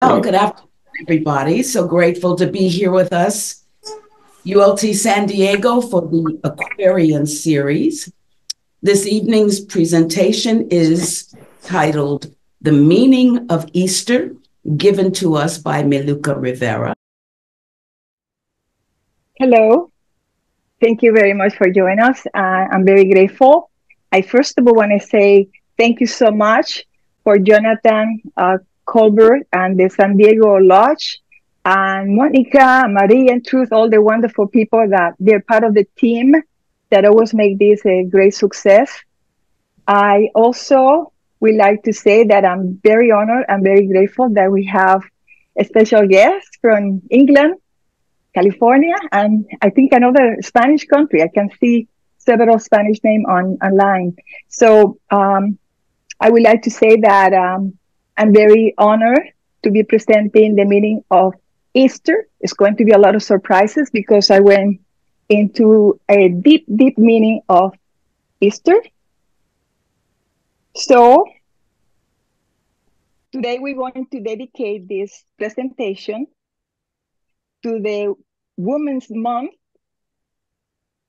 Well, good afternoon, everybody. So grateful to be here with us, ULT San Diego, for the Aquarian series. This evening's presentation is titled The Meaning of Easter, given to us by Miluka Rivera. Hello. Thank you very much for joining us. I'm very grateful. I first of all want to say thank you so much for Jonathan Colbert and the San Diego Lodge, and Monica, Marie, and Truth, all the wonderful people that they're part of the team that always make this a great success. I also would like to say that I'm very honored and very grateful that we have a special guest from England, California, and I think another Spanish country. I can see several Spanish names online. So I would like to say that I'm very honored to be presenting the meaning of Easter. It's going to be a lot of surprises because I went into a deep, deep meaning of Easter. So today we're going to dedicate this presentation to the Women's Month,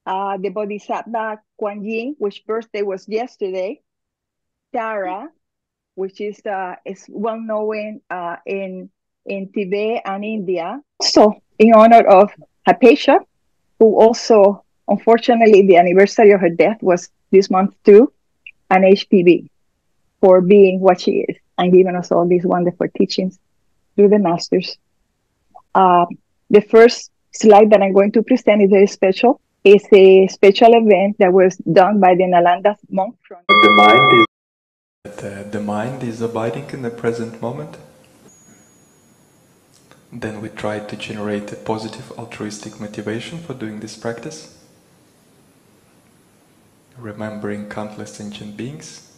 the Bodhisattva Kuan Yin, which birthday was yesterday, Tara, which is well known in Tibet and India. So in honor of Hypatia, who also, unfortunately, the anniversary of her death was this month too, and HPV for being what she is and giving us all these wonderful teachings through the masters. The first slide that I'm going to present is very special. It's a special event that was done by the Nalanda monk from the mind is abiding in the present moment. Then we try to generate a positive altruistic motivation for doing this practice, remembering countless ancient beings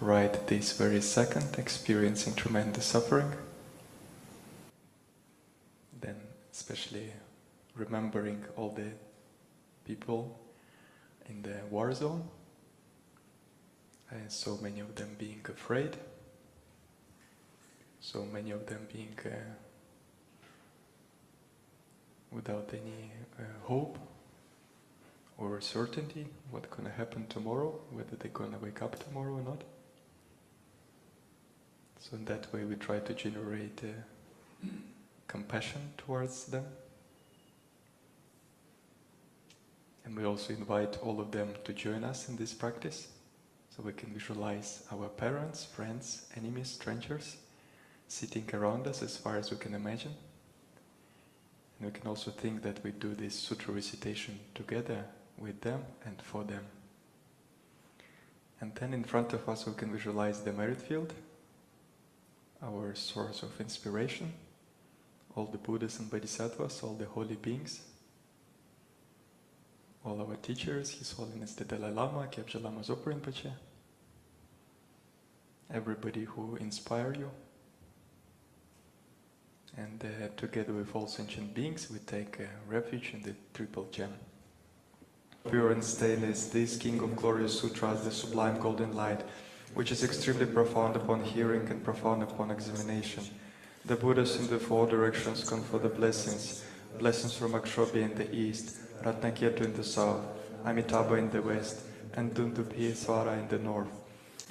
right this very second experiencing tremendous suffering. Then especially remembering all the people in the war zone, and so many of them being afraid, so many of them being without any hope or certainty what's going to happen tomorrow, whether they're going to wake up tomorrow or not. So in that way we try to generate compassion towards them. And we also invite all of them to join us in this practice, so we can visualize our parents, friends, enemies, strangers sitting around us as far as we can imagine. And we can also think that we do this sutra recitation together with them and for them. And then in front of us we can visualize the merit field, our source of inspiration, all the Buddhas and Bodhisattvas, all the holy beings, all our teachers, His Holiness the Dalai Lama, Kyabje Lama Zopa Rinpoche, everybody who inspire you. And together with all sentient beings we take refuge in the Triple Gem. Pure and stainless, this King of Glorious Sutras, the sublime golden light, which is extremely profound upon hearing and profound upon examination. The Buddhas in the four directions confer the blessings, blessings from Akshobhya in the east, Ratnaketu in the south, Amitabha in the west, and Dundubheswara in the north.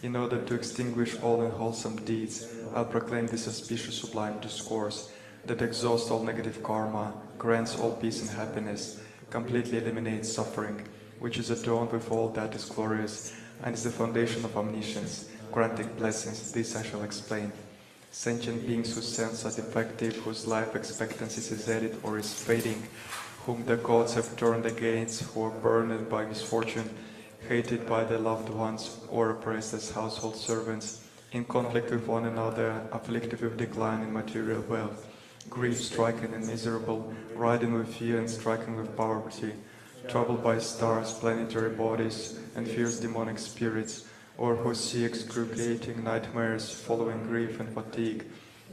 In order to extinguish all unwholesome deeds, I'll proclaim this auspicious sublime discourse that exhausts all negative karma, grants all peace and happiness, completely eliminates suffering, which is adorned with all that is glorious, and is the foundation of omniscience, granting blessings. This I shall explain. Sentient beings whose senses are defective, whose life expectancy is ended or is fading, whom the gods have turned against, who are burned by misfortune, hated by their loved ones, or oppressed as household servants, in conflict with one another, afflicted with decline in material wealth, grief-stricken and miserable, riding with fear and stricken with poverty, troubled by stars, planetary bodies, and fierce demonic spirits, or who see excruciating nightmares following grief and fatigue,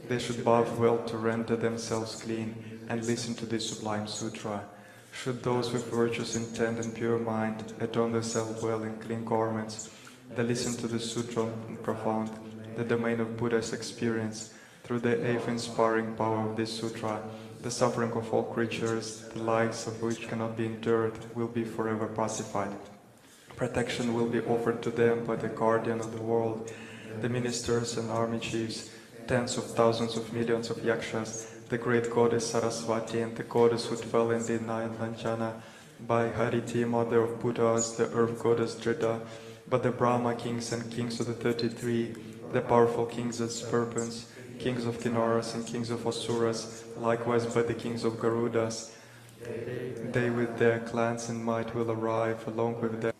they should bath well to render themselves clean and listen to this sublime sutra. Should those with virtuous intent and pure mind adorn themselves well in clean garments, they listen to the sutra in profound, the domain of Buddha's experience, Through the awe-inspiring power of this sutra, the suffering of all creatures, the likes of which cannot be endured, will be forever pacified. Protection will be offered to them by the guardian of the world, the ministers and army chiefs, tens of thousands of millions of yakshas, the great goddess Saraswati and the goddess who dwell in the ninth Lanjana, by Hariti, mother of Buddhas, the earth goddess Drida, by the Brahma kings and kings of the 33, the powerful kings of serpents, kings of Kinnaras and kings of Asuras, likewise by the kings of Garudas. They with their clans and might will arrive, along with their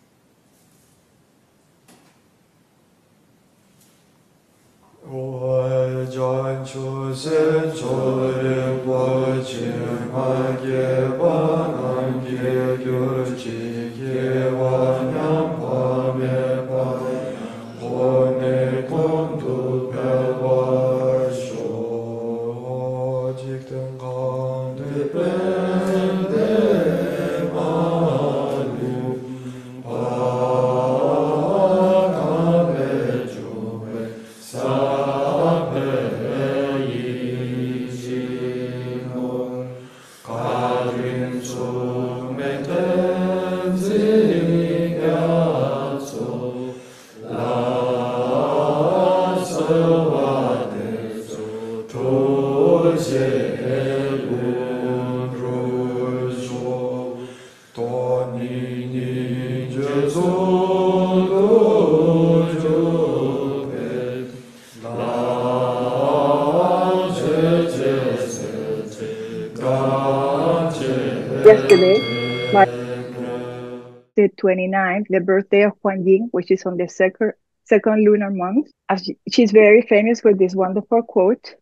yesterday, March the 29th, the birthday of Huan Yin, which is on the second lunar month. She's very famous for this wonderful quote: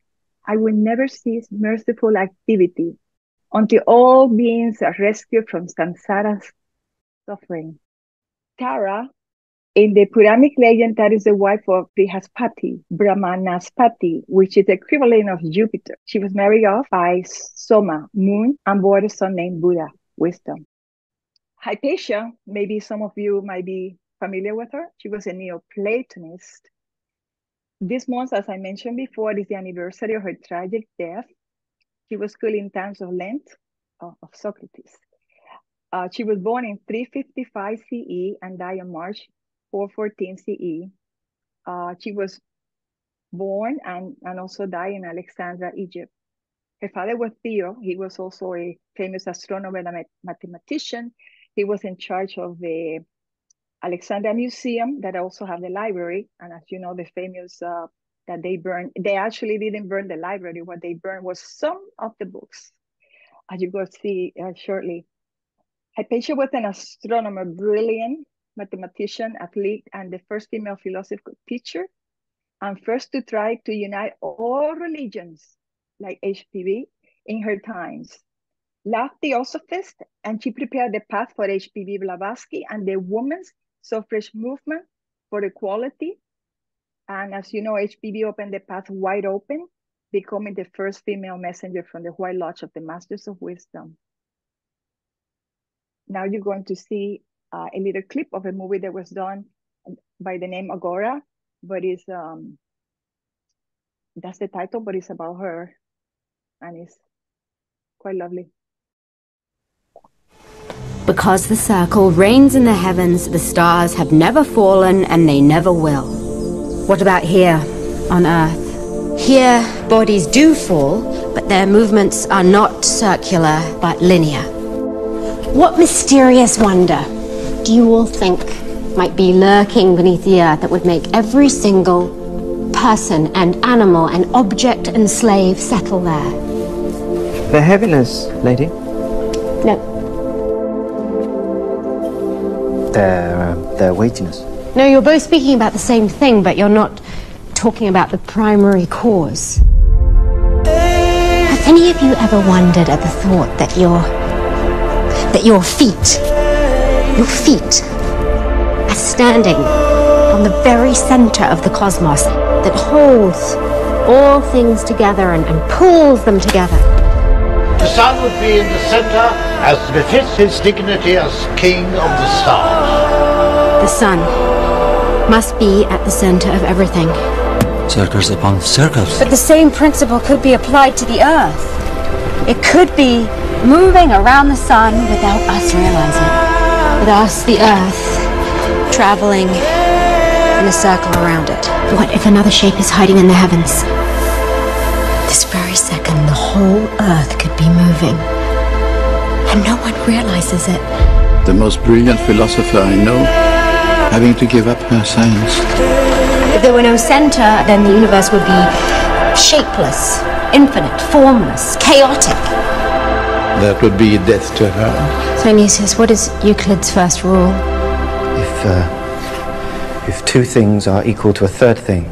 "I will never cease merciful activity until all beings are rescued from samsara's suffering." Tara, in the Puranic legend, that is the wife of Brihaspati, Brahmanaspati, which is the equivalent of Jupiter. She was married off by Soma, moon, and bore a son named Buddha, wisdom. Hypatia, maybe some of you might be familiar with her. She was a Neoplatonist. This month, as I mentioned before, is the anniversary of her tragic death. She was killed in times of Lent of Socrates. She was born in 355 CE and died on March 414 CE. She was born and also died in Alexandria, Egypt. Her father was Theo. He was also a famous astronomer and mathematician. He was in charge of the Alexandria Museum that also have the library. And as you know, the famous that they burned, they actually didn't burn the library. What they burned was some of the books, as you go see shortly. Hypatia was an astronomer, brilliant mathematician, athlete, and the first female philosophical teacher, and first to try to unite all religions, like HPV, in her times. Love Theosophist, and she prepared the path for HPV Blavatsky and the women's suffrage movement for equality. And as you know, HPV opened the path wide open, becoming the first female messenger from the White Lodge of the Masters of Wisdom. Now you're going to see a little clip of a movie that was done by the name Agora, but it's that's the title, but it's about her, and it's quite lovely. Because the circle reigns in the heavens, the stars have never fallen and they never will. What about here, on Earth? Here, bodies do fall, but their movements are not circular, but linear. What mysterious wonder do you all think might be lurking beneath the Earth that would make every single person and animal and object and slave settle there? The heaviness, lady. No. Their weightiness. No, you're both speaking about the same thing, but you're not talking about the primary cause. Have any of you ever wondered at the thought that your feet are standing on the very center of the cosmos that holds all things together and pulls them together? The sun would be in the center as befits his dignity as king of the stars. The sun must be at the center of everything. Circles upon circles. But the same principle could be applied to the Earth. It could be moving around the sun without us realizing it. With us, the Earth, traveling in a circle around it. What if another shape is hiding in the heavens? This very second, the whole Earth could be moving. And no one realizes it. The most brilliant philosopher I know, having to give up her science. If there were no center, then the universe would be shapeless, infinite, formless, chaotic. That would be death to her. So, Dionysius, what is Euclid's first rule? If two things are equal to a third thing,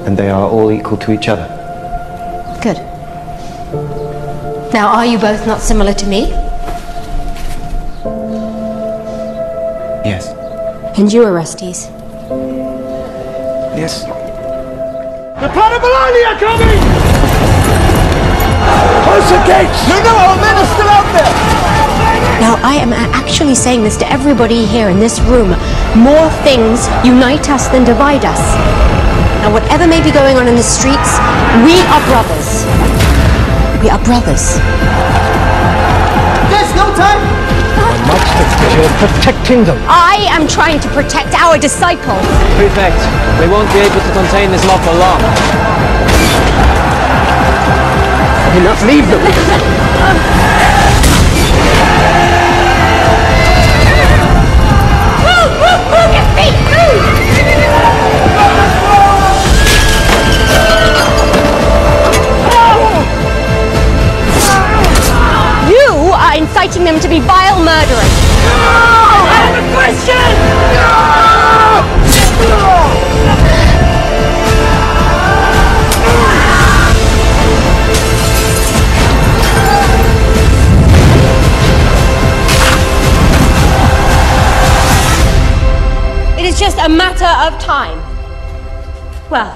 then they are all equal to each other. Good. Now, are you both not similar to me? Yes. And you, Orestes? Yes. The Panabalani are coming! Close the gates! No, our men are still out there! Now, I am actually saying this to everybody here in this room. More things unite us than divide us. Now, whatever may be going on in the streets, we are brothers. We are brothers. There's no time! You're protecting them. I am trying to protect our disciples. Prefect, we won't be able to contain this mob for long. Do not leave them. Move your feet! Move! You are inciting them to be vile murderers. No! I'm a Christian! It is just a matter of time. Well,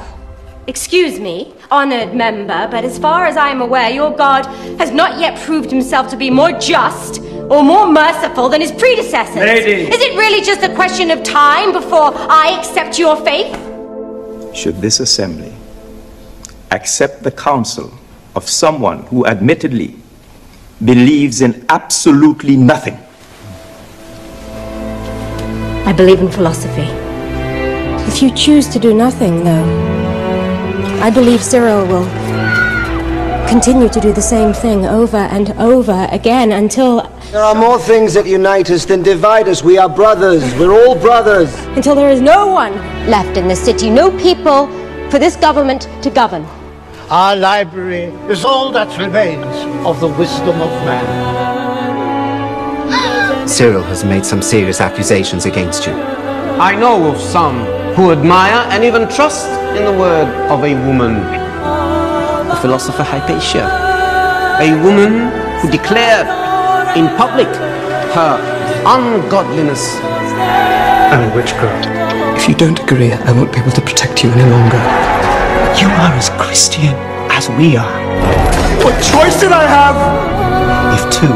excuse me, honored member, but as far as I am aware, your God has not yet proved himself to be more just or more merciful than his predecessors. Lady! Is it really just a question of time before I accept your faith? Should this assembly accept the counsel of someone who admittedly believes in absolutely nothing? I believe in philosophy. If you choose to do nothing, though, I believe Cyril will continue to do the same thing over and over again until... There are more things that unite us than divide us. We are brothers. We're all brothers. Until there is no one left in the city, no people for this government to govern. Our library is all that remains of the wisdom of man. Cyril has made some serious accusations against you. I know of some who admire and even trust in the word of a woman. The philosopher Hypatia. A woman who declared in public her ungodliness And witchcraft. If you don't agree, I won't be able to protect you any longer. You are as Christian as we are. What choice did I have? If two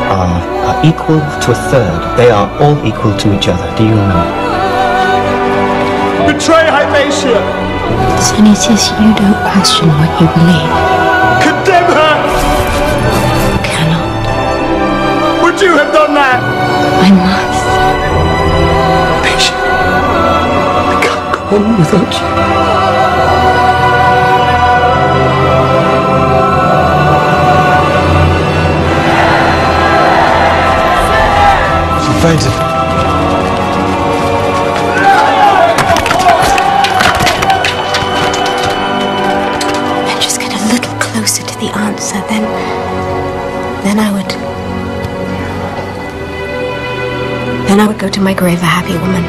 are equal to a third, they are all equal to each other. Do you know? Betray Hypatia! Dionysius, you don't question what you believe. Condemn her! You cannot. Would you have done that? I must. Patient. I can't go on without you. Fainted. And just get a little closer to the answer, then I would go to my grave a happy woman.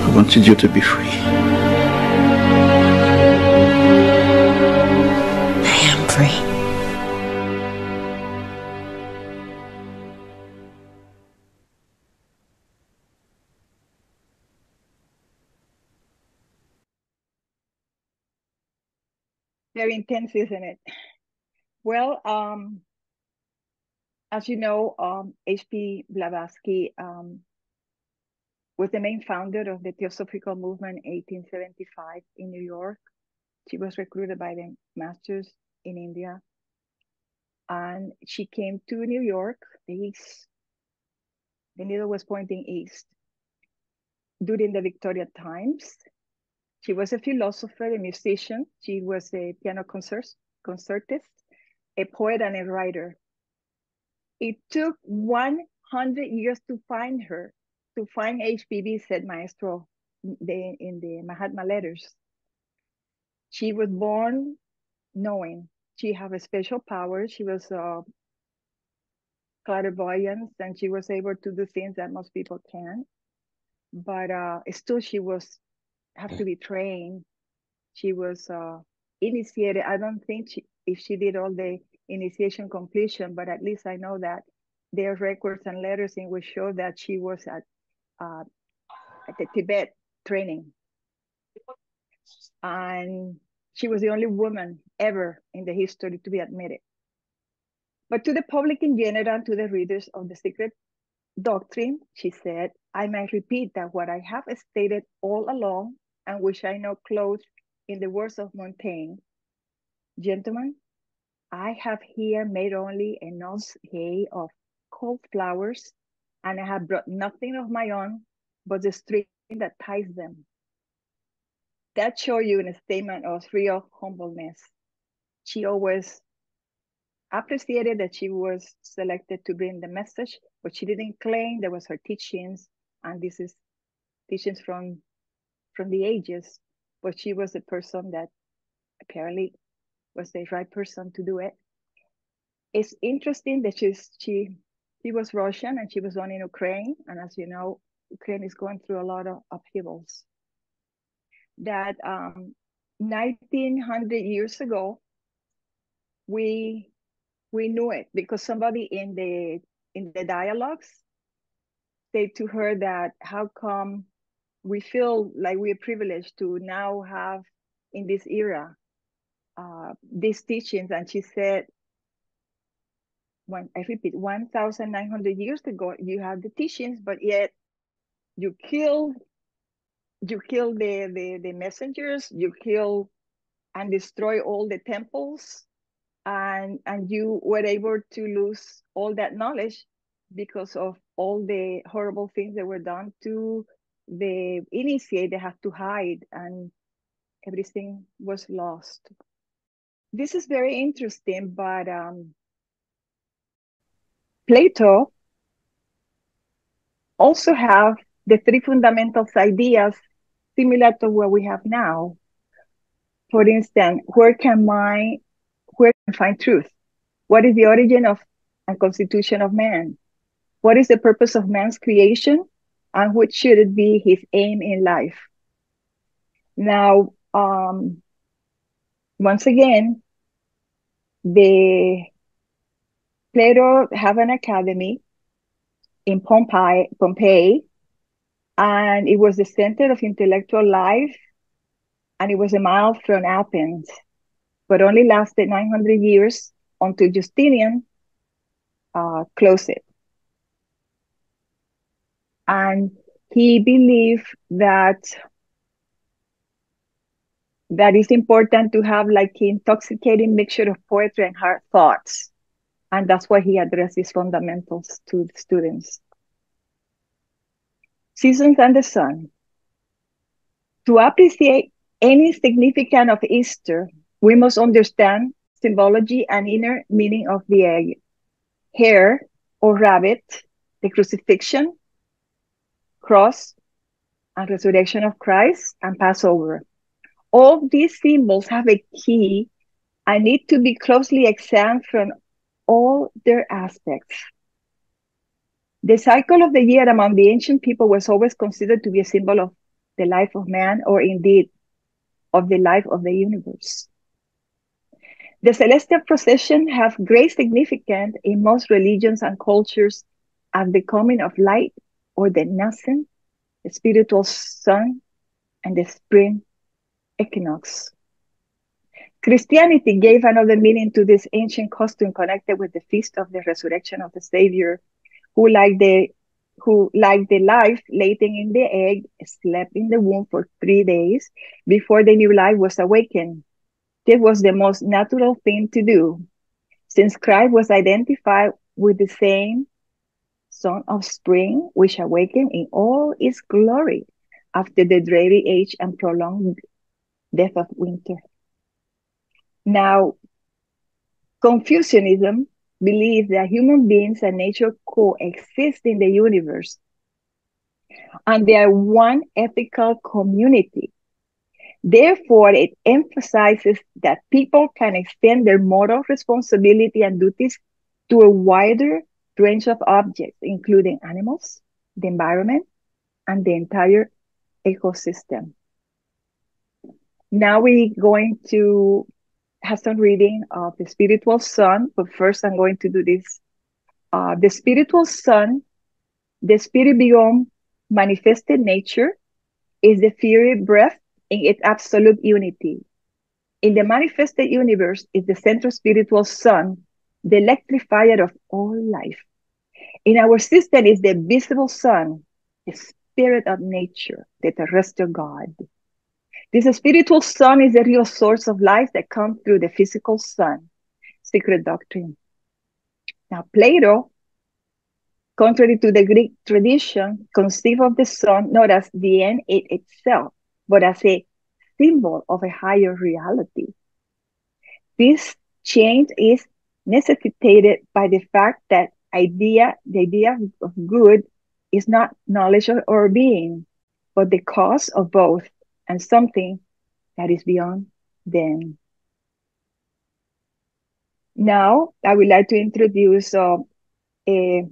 I wanted you to be free. I am free. Very intense, isn't it? Well, as you know, H.P. Blavatsky was the main founder of the Theosophical Movement in 1875 in New York. She was recruited by the masters in India. And she came to New York, the east. The needle was pointing east. During the Victorian times, she was a philosopher, a musician. She was a piano concertist, a poet, and a writer. It took 100 years to find her, to find HPV, said Maestro in the Mahatma letters. She was born knowing she had a special power. She was clairvoyance, and she was able to do things that most people can. But still, she was have to be trained. She was initiated. I don't think if she did all the initiation completion, but at least I know that there are records and letters in which show that she was at the Tibet training. And she was the only woman ever in the history to be admitted. But to the public in general, to the readers of the secret doctrine, she said, I might repeat that what I have stated all along, and which I now clothe in the words of Montaigne, gentlemen, I have here made only a nosegay of cold flowers, and I have brought nothing of my own but the string that ties them. That shows you in a statement of real humbleness. She always appreciated that she was selected to bring the message, but she didn't claim that was her teachings, and this is teachings from the ages, but she was the person that apparently was the right person to do it. It's interesting that she was Russian and she was born in Ukraine, and as you know, Ukraine is going through a lot of upheavals. That 1900 years ago, we knew it because somebody in the dialogues said to her that how come we feel like we're privileged to now have in this era these teachings. And she said, I repeat, 1,900 years ago, you have the teachings, but yet you kill the messengers, you kill and destroy all the temples, and you were able to lose all that knowledge because of all the horrible things that were done to the initiate. They have to hide, and everything was lost. This is very interesting, but Plato also have the three fundamental ideas similar to what we have now. For instance, where can I find truth? What is the origin of and constitution of man? What is the purpose of man's creation? And what should it be his aim in life? Now, once again, the Plato have an academy in Pompeii, and it was the center of intellectual life, and it was a mile from Athens, but only lasted 900 years until Justinian closed it. And he believed that it's important to have like an intoxicating mixture of poetry and hard thoughts. And that's why he addressed these fundamentals to the students. Seasons and the sun. To appreciate any significance of Easter, we must understand symbology and inner meaning of the egg, hare or rabbit, the crucifixion, cross, and resurrection of Christ, and Passover. All these symbols have a key and need to be closely examined from all their aspects. The cycle of the year among the ancient people was always considered to be a symbol of the life of man, or indeed of the life of the universe. The celestial procession have great significance in most religions and cultures as the coming of light, or the nascent, the spiritual sun, and the spring equinox. Christianity gave another meaning to this ancient custom connected with the feast of the resurrection of the Savior, who, like the who, like the life latent in the egg, slept in the womb for 3 days before the new life was awakened. This was the most natural thing to do, since Christ was identified with the same Son of Spring, which awakened in all its glory after the dreary age and prolonged death of winter. Now, Confucianism believes that human beings and nature coexist in the universe, and they are one ethical community. Therefore, it emphasizes that people can extend their moral responsibility and duties to a wider range of objects, including animals, the environment, and the entire ecosystem. Now we're going to have some reading of the spiritual sun, but first I'm going to do this. The spiritual sun, the spirit beyond manifested nature, is the fiery breath in its absolute unity. In the manifested universe is the central spiritual sun, the electrifier of all life. In our system is the visible sun, the spirit of nature, the terrestrial God. This spiritual sun is the real source of life that comes through the physical sun. Secret doctrine. Now, Plato, contrary to the Greek tradition, conceived of the sun not as the end in itself, but as a symbol of a higher reality. This change is necessitated by the fact that the idea of good is not knowledge or being, but the cause of both, and something that is beyond them. Now, I would like to introduce a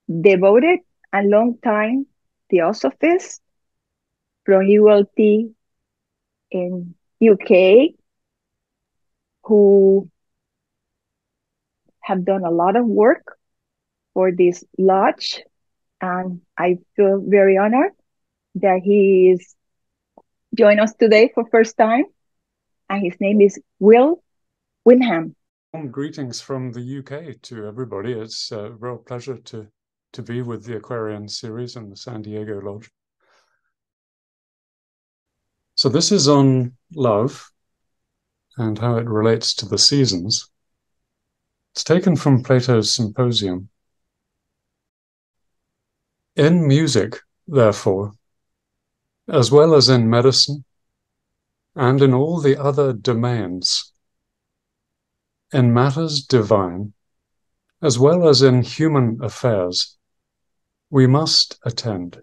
devoted and long-time theosophist from ULT in UK, who have done a lot of work for this lodge, and I feel very honored that he is joining us today for first time, and his name is Will Winham. Greetings from the UK to everybody. It's a real pleasure to be with the Aquarian series in the San Diego Lodge. So this is on love and how it relates to the seasons. It's taken from Plato's Symposium. In music, therefore, as well as in medicine and in all the other domains, in matters divine, as well as in human affairs, we must attend,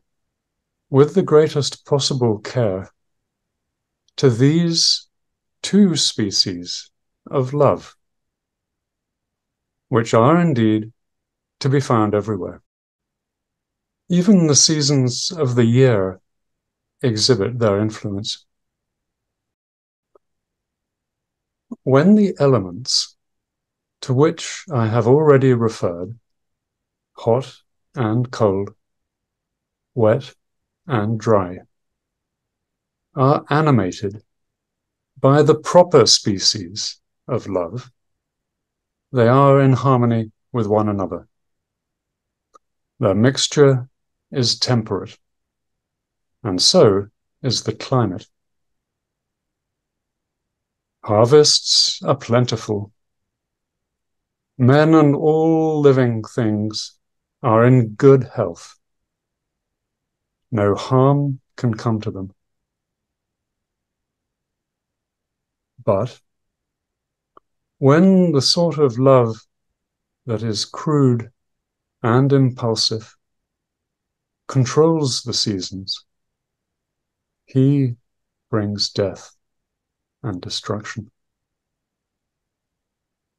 with the greatest possible care, to these two species of love, which are indeed to be found everywhere. Even the seasons of the year exhibit their influence. When the elements, to which I have already referred, hot and cold, wet and dry, are animated by the proper species of love, they are in harmony with one another. Their mixture is temperate, and so is the climate. Harvests are plentiful. Men and all living things are in good health. No harm can come to them. But when the sort of love that is crude and impulsive controls the seasons, he brings death and destruction.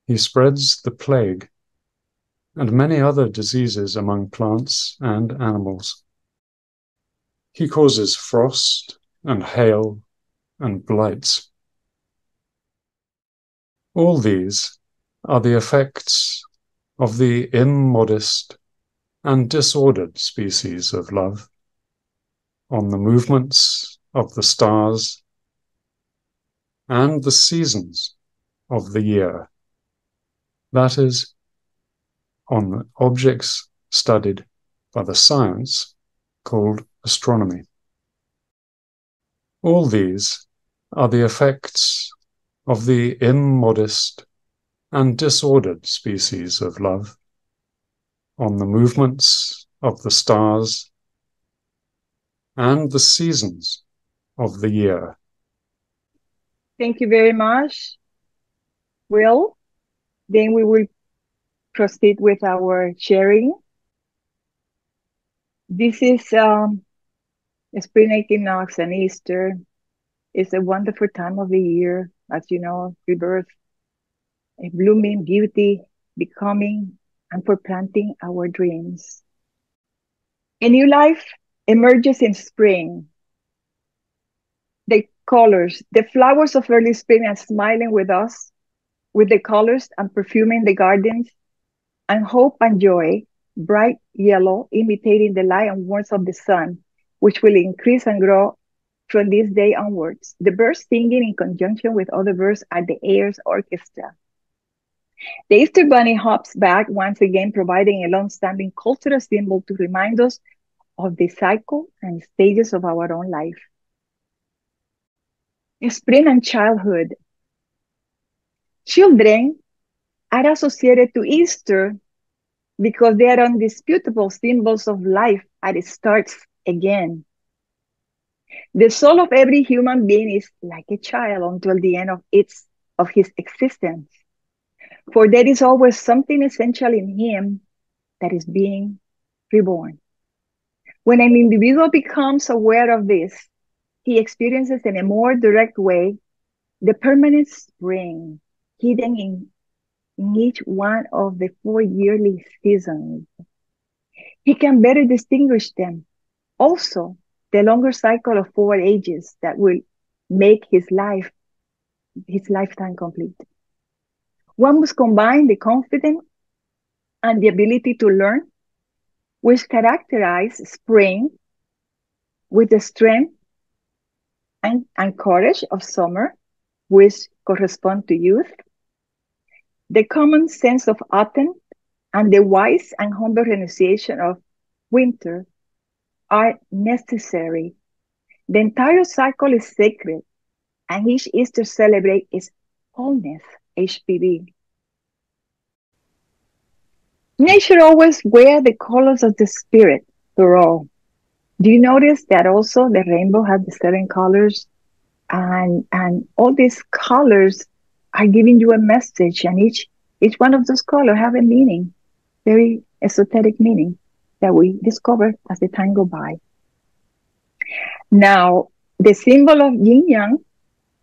He spreads the plague and many other diseases among plants and animals. He causes frost and hail and blights. All these are the effects of the immodest and disordered species of love on the movements of the stars and the seasons of the year. That is, on the objects studied by the science called astronomy. All these are the effects of the immodest and disordered species of love on the movements of the stars and the seasons of the year. Thank you very much, Will. Then we will proceed with our sharing. This is spring equinox and Easter. It's a wonderful time of the year, as you know, rebirth, a blooming beauty, becoming, and for planting our dreams. A new life emerges in spring. The colors, the flowers of early spring are smiling with us, with the colors and perfuming the gardens, and hope and joy, bright yellow, imitating the light and warmth of the sun, which will increase and grow from this day onwards. The birds singing in conjunction with other birds at the air's orchestra. The Easter Bunny hops back once again, providing a long-standing cultural symbol to remind us of the cycle and stages of our own life. Spring and childhood. Children are associated to Easter because they are undisputable symbols of life as it starts again. The soul of every human being is like a child until the end of his existence. For there is always something essential in him that is being reborn. When an individual becomes aware of this, he experiences in a more direct way the permanent spring hidden in each one of the 4 yearly seasons. He can better distinguish them. Also, the longer cycle of 4 ages that will make his lifetime complete. One must combine the confidence and the ability to learn, which characterize spring, with the strength and courage of summer, which correspond to youth, the common sense of autumn, and the wise and humble renunciation of winter are necessary. The entire cycle is sacred, and each Easter celebrates its wholeness, HPV. Nature always wears the colors of the spirit through all. Do you notice that also the rainbow has the 7 colors, and all these colors are giving you a message, and each one of those colors have a meaning, very esoteric meaning that we discover as the time goes by. Now, the symbol of yin-yang,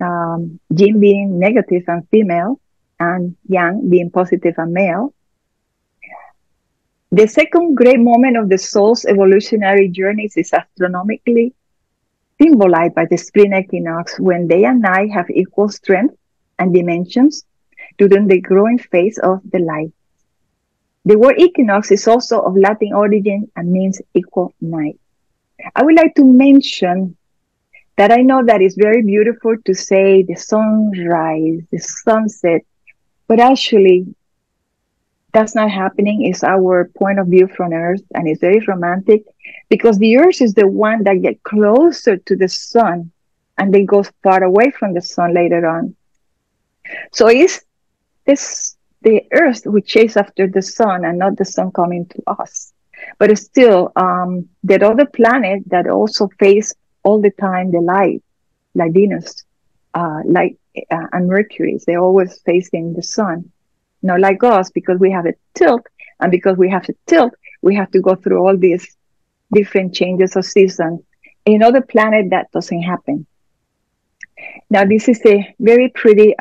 yin being negative and female, and yang being positive and male. The second great moment of the soul's evolutionary journeys is astronomically symbolized by the spring equinox, when day and night have equal strength and dimensions during the growing phase of the life. The word equinox is also of Latin origin and means equal night. I would like to mention that I know that it's very beautiful to say the sunrise, the sunset, but actually that's not happening. It's our point of view from Earth, and it's very romantic because the Earth is the one that gets closer to the sun and then goes far away from the sun later on. So it's the Earth which chases after the sun and not the sun coming to us. But it's still, there are other planets that also face all the time the light, like Venus, and Mercury. They're always facing the sun. Not like us, because we have a tilt, and because we have a tilt, we have to go through all these different changes of season. In other planet, that doesn't happen. Now, this is a very pretty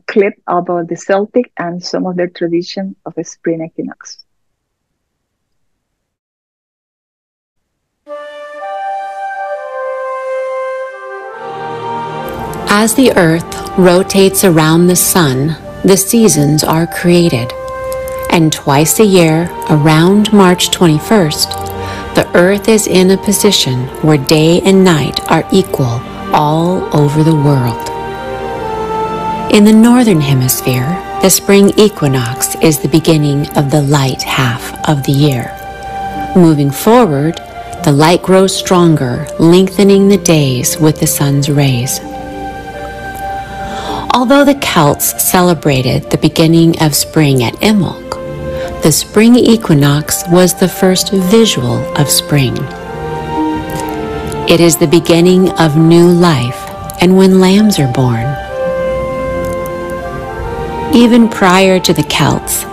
clip about the Celtic and some of their tradition of a spring equinox. As the earth rotates around the sun, the seasons are created, and twice a year, around March 21st, the earth is in a position where day and night are equal all over the world. In the northern hemisphere, the spring equinox is the beginning of the light half of the year, Moving forward, the light grows stronger, lengthening the days with the sun's rays. Although the Celts celebrated the beginning of spring at Imbolc, the spring equinox was the first visual of spring. It is the beginning of new life and when lambs are born. Even prior to the Celts,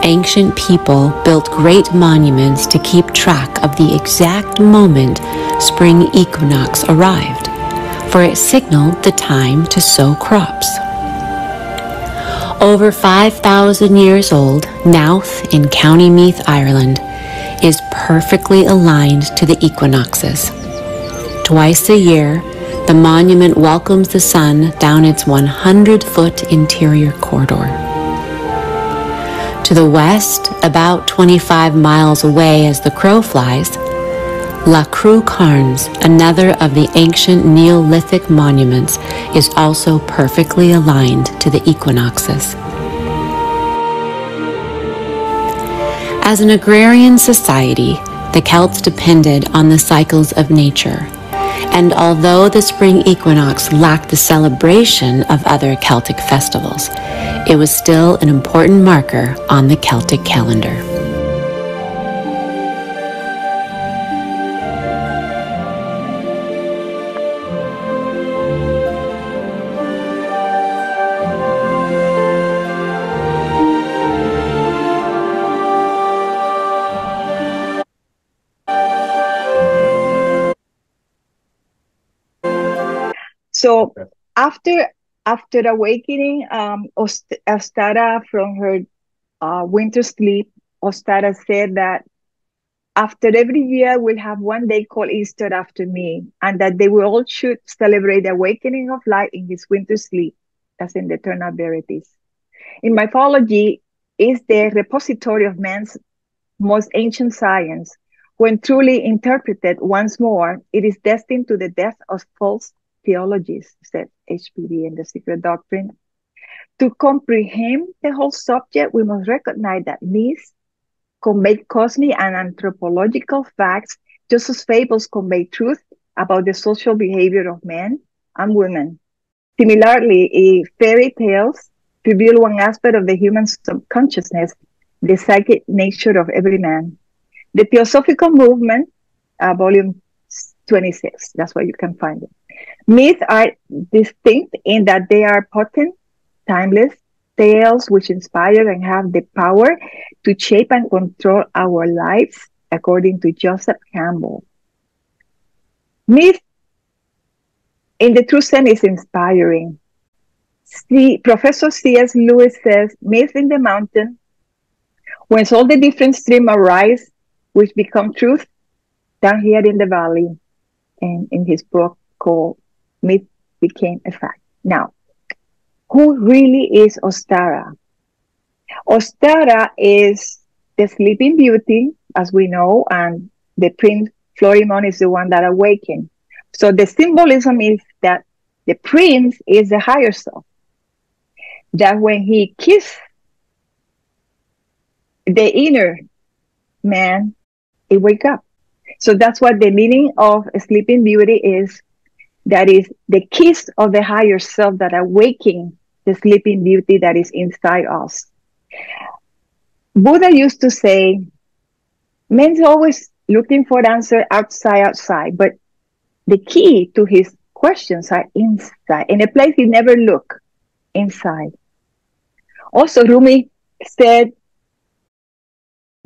ancient people built great monuments to keep track of the exact moment spring equinox arrived, for it signaled the time to sow crops. Over 5,000 years old, Knowth in County Meath, Ireland, is perfectly aligned to the equinoxes. Twice a year, the monument welcomes the sun down its 100-foot interior corridor. To the west, about 25 miles away as the crow flies, La Creu Carnes, another of the ancient Neolithic monuments, is also perfectly aligned to the equinoxes. As an agrarian society, the Celts depended on the cycles of nature, and although the spring equinox lacked the celebration of other Celtic festivals, it was still an important marker on the Celtic calendar. So after awakening Ostara from her winter sleep, Ostara said that after every year we'll have one day called Easter after me, and that they will all should celebrate the awakening of light in his winter sleep, as in the eternal verities. In mythology, is the repository of man's most ancient science. When truly interpreted once more, it is destined to the death of false theologies, said HPD in The Secret Doctrine. To comprehend the whole subject, we must recognize that myths convey cosmic and anthropological facts, just as fables convey truth about the social behavior of men and women. Similarly, fairy tales reveal one aspect of the human subconsciousness, the psychic nature of every man. The Theosophical Movement, volume 26, that's where you can find it. Myths are distinct in that they are potent, timeless tales which inspire and have the power to shape and control our lives, according to Joseph Campbell. Myth, in the true sense, is inspiring. Professor C.S. Lewis says, myth in the mountain, whence all the different streams arise, which become truth, down here in the valley, and in his book called Myth Became a Fact. Now, who really is Ostara? Ostara is the sleeping beauty, as we know, and the prince Florimond is the one that awakened. So the symbolism is that the prince is the higher self, that when he kissed the inner man, he wake up. So that's what the meaning of Sleeping Beauty is. That is the kiss of the higher self that awaking the sleeping beauty that is inside us. Buddha used to say, man's always looking for the answer outside, but the key to his questions are inside, in a place he never look, inside. Also, Rumi said,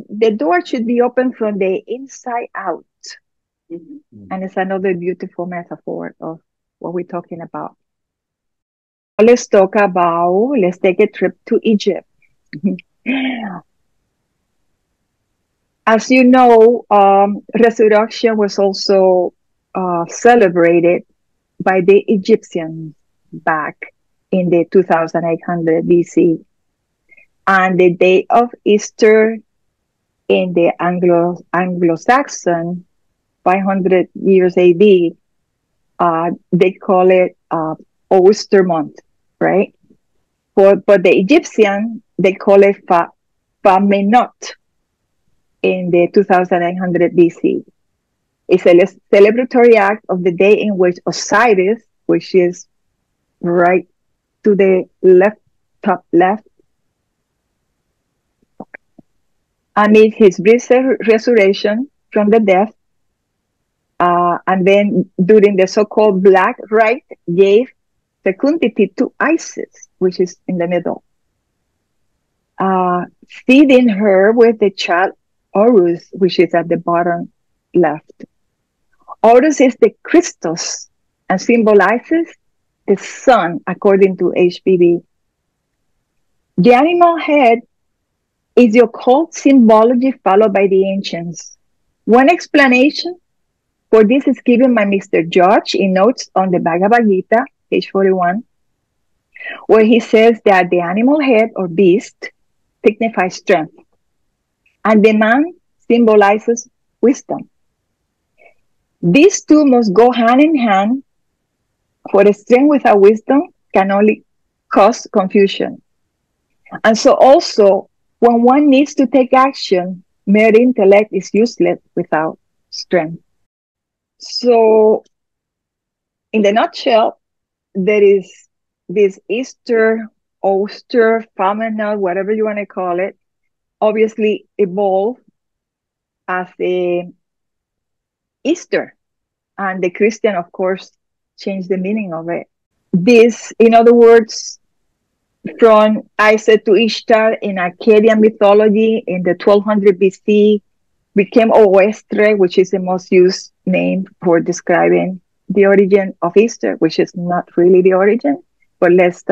the door should be open from the inside out. Mm-hmm. And it's another beautiful metaphor of what we're talking about. Let's take a trip to Egypt. As you know, resurrection was also celebrated by the Egyptians back in the 2800 BC. And the day of Easter in the Anglo-Saxon 500 years AD, they call it Oyster month, right? But the Egyptian, they call it Famenot. in the 2900 BC. It's a celebratory act of the day in which Osiris, which is right to the left, top left, amid his recent resurrection from the death, and then during the so-called Black Rite, gave fecundity to Isis, which is in the middle, feeding her with the child Horus, which is at the bottom left. Horus is the Christos and symbolizes the sun, according to HBB. The animal head is the occult symbology followed by the ancients. One explanation for this is given by Mr. George in notes on the Bhagavad Gita, page 41, where he says that the animal head or beast signifies strength, and the man symbolizes wisdom. These two must go hand in hand, for the strength without wisdom can only cause confusion. And so also, when one needs to take action, mere intellect is useless without strength. So, in the nutshell, there is this Easter, Oster, phenomenon, whatever you want to call it, obviously evolved as a Easter. And the Christian, of course, changed the meaning of it. This, in other words, from Isis to Ishtar in Akkadian mythology in the 1200 BC, became Oestre, which is the most used name for describing the origin of Easter, which is not really the origin, but let's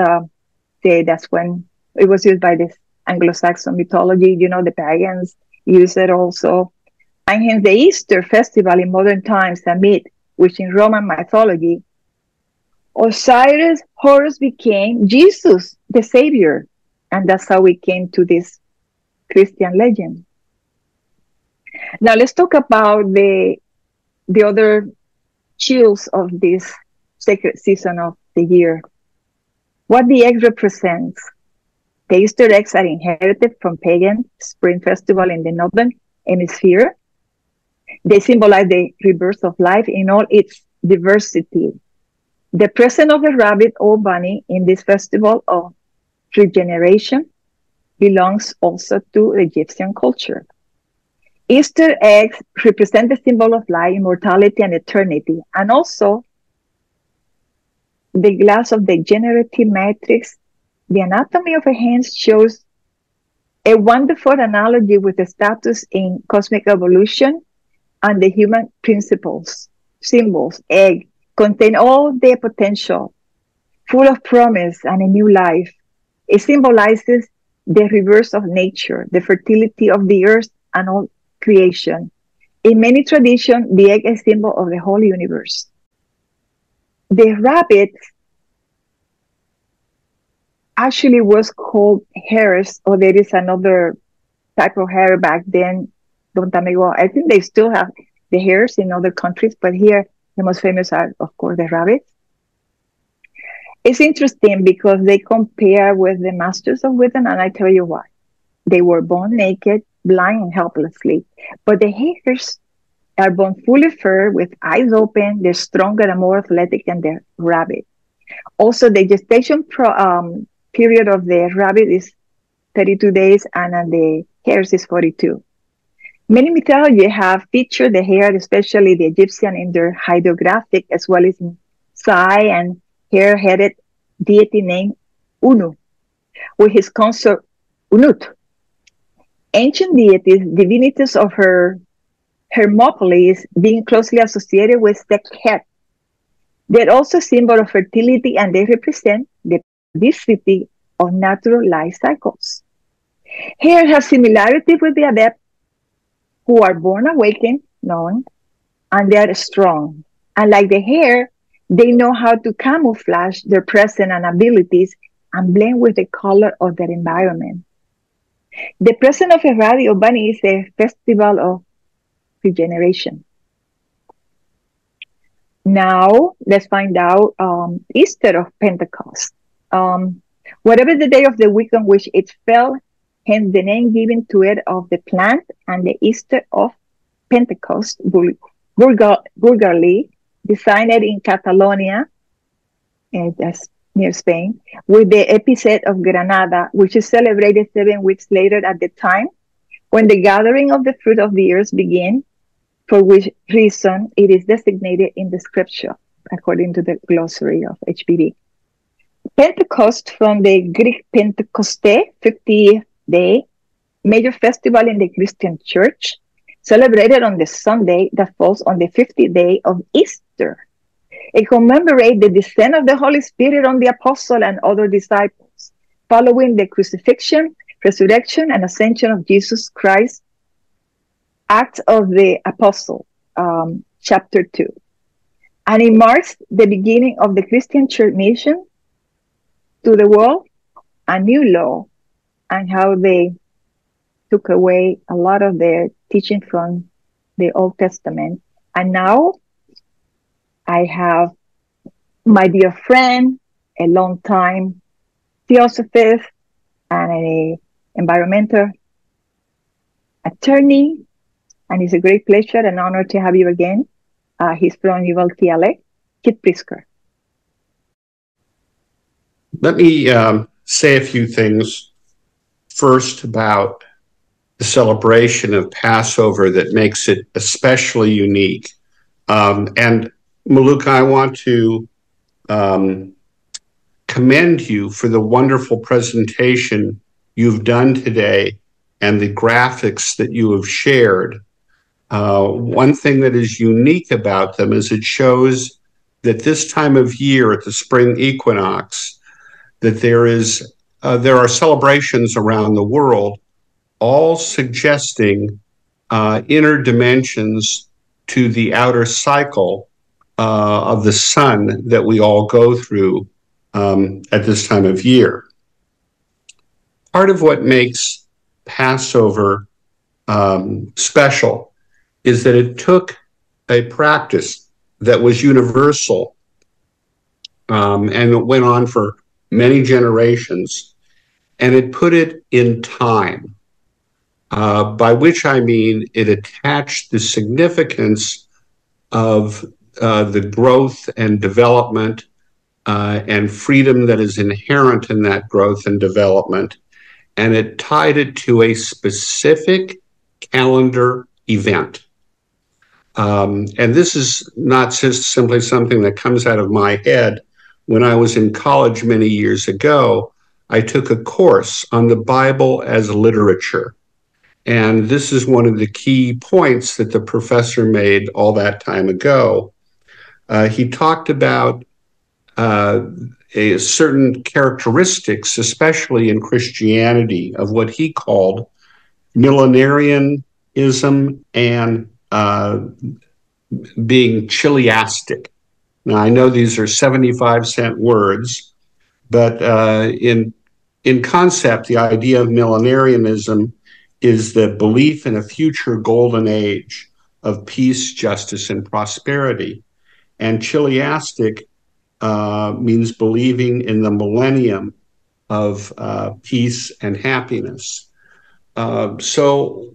say that's when it was used by this Anglo-Saxon mythology. You know, the pagans use it also. And hence the Easter festival in modern times, a myth, which in Roman mythology, Osiris, Horus became Jesus, the Savior. And that's how we came to this Christian legend. Now let's talk about the other chills of this sacred season of the year. What the egg represents. The Easter eggs are inherited from pagan spring festival in the northern hemisphere. They symbolize the rebirth of life in all its diversity. The presence of the rabbit or bunny in this festival of regeneration belongs also to Egyptian culture. Easter eggs represent the symbol of life, immortality, and eternity. And also, the glass of the generative matrix, the anatomy of a hand shows a wonderful analogy with the status in cosmic evolution and the human principles. Symbols, egg, contain all their potential, full of promise and a new life. It symbolizes the reverse of nature, the fertility of the earth and all creation. In many traditions, the egg is a symbol of the whole universe. The rabbit actually was called hares, or there is another type of hare back then. Don't tell me what. I think they still have the hares in other countries, but here the most famous are, of course, the rabbits. It's interesting because they compare with the masters of wisdom, and I tell you why. They were born naked, blind, and helplessly. But the hares are born fully furred with eyes open. They're stronger and more athletic than the rabbit. Also, the gestation period of the rabbit is 32 days, and the hares is 42. Many mythologies have featured the hare, especially the Egyptian, in their hydrographic, as well as in Sai and hare-headed deity named Unu, with his consort Unut. Ancient deities, divinities of her Hermopolis, being closely associated with the cat. They're also a symbol of fertility, and they represent the periodicity of natural life cycles. Hares have similarity with the adept, who are born awakened, knowing, and they are strong. And like the hare, they know how to camouflage their presence and abilities and blend with the color of their environment. The presence of a rabbit or bunny is a festival of regeneration. Now, let's find out Easter of Pentecost. Whatever the day of the week on which it fell, hence the name given to it of the plant, and the Easter of Pentecost, vulgarly designed in Catalonia, that's near Spain, with the epithet of Granada, which is celebrated 7 weeks later at the time when the gathering of the fruit of the earth begins, for which reason it is designated in the scripture, according to the glossary of HBD. Pentecost, from the Greek Pentekoste, 50th day, major festival in the Christian church, celebrated on the Sunday that falls on the 50th day of Easter. It commemorates the descent of the Holy Spirit on the apostle and other disciples, following the crucifixion, resurrection, and ascension of Jesus Christ. Acts of the Apostle, chapter 2. And it marks the beginning of the Christian church mission to the world, a new law, and how they took away a lot of their teaching from the Old Testament. And now I have my dear friend, a long time theosophist, and an environmental attorney. And it's a great pleasure and honor to have you again. He's from ULTLA, Kit Prisker. Let me say a few things first about the celebration of Passover that makes it especially unique. And Miluka, I want to commend you for the wonderful presentation you've done today and the graphics that you have shared. One thing that is unique about them is it shows that this time of year at the spring equinox, that there are celebrations around the world, all suggesting inner dimensions to the outer cycle of the sun that we all go through at this time of year. Part of what makes Passover special is that it took a practice that was universal and it went on for many generations, and it put it in time, by which I mean it attached the significance of the growth and development and freedom that is inherent in that growth and development, and it tied it to a specific calendar event. And this is not just simply something that comes out of my head. When I was in college many years ago, I took a course on the Bible as literature. And this is one of the key points that the professor made all that time ago. He talked about certain characteristics, especially in Christianity, of what he called millenarianism and being chiliastic. Now, I know these are 75-cent words, but in concept, the idea of millenarianism is the belief in a future golden age of peace, justice, and prosperity. And chiliastic means believing in the millennium of peace and happiness. So